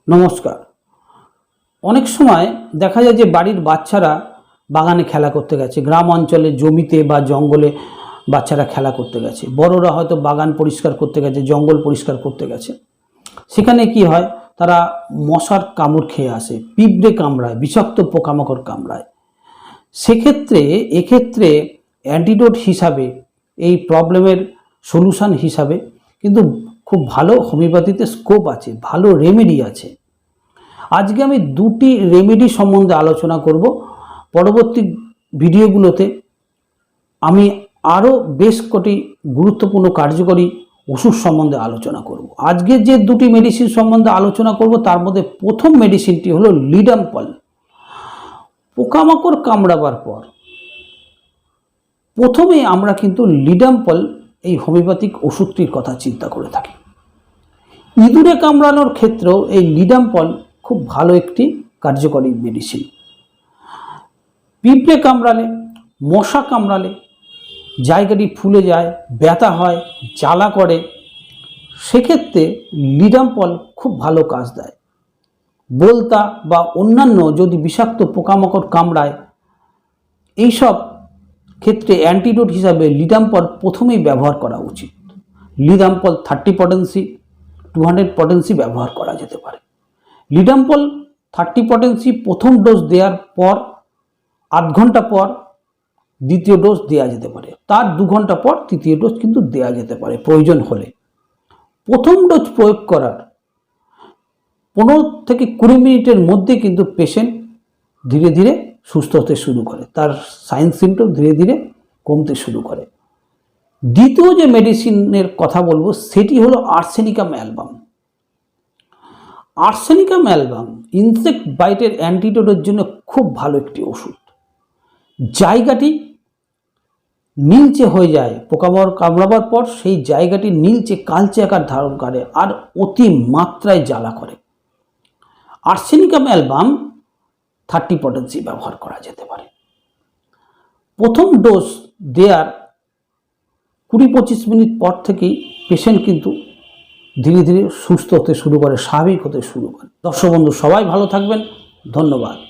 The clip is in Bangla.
নমস্কার। অনেক সময় দেখা যায় যে বাড়ির বাচ্চারা বাগানে খেলা করতে গেছে, গ্রাম অঞ্চলে জমিতে বা জঙ্গলে বাচ্চারা খেলা করতে গেছে, বড়রা হয়তো বাগান পরিষ্কার করতে গেছে, জঙ্গল পরিষ্কার করতে গেছে। সেখানে কি হয়, তারা মশার কামড় খেয়ে আসে, পিঁপড়ে কামড়ায়, বিষাক্ত পোকামাকড় কামড়ায়। এক্ষেত্রে অ্যান্টিডোট হিসাবে, এই প্রবলেমের সলিউশন হিসাবে কিন্তু খুব ভালো হোমিওপ্যাথিতে স্কোপ আছে, ভালো রেমেডি আছে। আজকে আমি দুটি রেমেডি সম্বন্ধে আলোচনা করব। পরবর্তী ভিডিওগুলোতে আমি আরও বেশ কটি গুরুত্বপূর্ণ কার্যকরী ওষুধ সম্বন্ধে আলোচনা করব। আজকে যে দুটি মেডিসিন সম্বন্ধে আলোচনা করব তার মধ্যে প্রথম মেডিসিনটি হলো লিডাম্পল। পোকামাকড় কামড়াবার পর প্রথমে আমরা কিন্তু লিডাম্পল এই হোমিওপ্যাথিক ওষুধটির কথা চিন্তা করে থাকি। ইঁদুরে কামড়ানোর ক্ষেত্রেও এই লিডাম্পল খুব ভালো একটি কার্যকরী মেডিসিন। পিঁপড়ে কামড়ালে, মশা কামড়ালে জায়গাটি ফুলে যায়, ব্যথা হয়, জ্বালা করে, সেক্ষেত্রে লিডাম্পল খুব ভালো কাজ দেয়। বলতা বা অন্যান্য যদি বিষাক্ত পোকামাকড় কামড়ায়, এইসব ক্ষেত্রে অ্যান্টিডোট হিসাবে লিডাম্পল প্রথমেই ব্যবহার করা উচিত। লিডাম্পল 30 পটেন্সি 200 পটেন্সি ব্যবহার করা যেতে পারে। লিডাম্পল 30 পটেন্সি প্রথম ডোজ দেওয়ার পর 8 ঘন্টা পর দ্বিতীয় ডোজ দেওয়া যেতে পারে, তার 2 ঘন্টা পর তৃতীয় ডোজ কিন্তু দেওয়া যেতে পারে প্রয়োজন হলে। প্রথম ডোজ প্রয়োগ করার 15 থেকে 20 মিনিটের মধ্যে কিন্তু পেশেন্ট ধীরে ধীরে সুস্থ হতে শুরু করে, তার সাইন সিমটম ধীরে ধীরে কমতে শুরু করে। দ্বিতীয় যে মেডিসিনের কথা বলবো সেটি হলো arsenicum album. Arsenicum album insect বাইটের অ্যান্টিডোটের জন্য খুব ভালো একটি ওষুধ। জায়গাটি নীলচে হয়ে যায়, পোকামাকড় কামড়াবার পর সেই জায়গাটি নীলচে কালচে আকার ধারণ করে আর অতি মাত্রায় জ্বালা করে। আর্সেনিকাম অ্যালবাম 30 পটেন্সি ব্যবহার করা যেতে পারে। প্রথম ডোজ দেওয়ার 20-25 মিনিট পর থেকেই পেশেন্ট কিন্তু ধীরে ধীরে সুস্থ হতে শুরু করে, স্বাভাবিক হতে শুরু করে। দর্শক বন্ধু সবাই ভালো থাকবেন, ধন্যবাদ।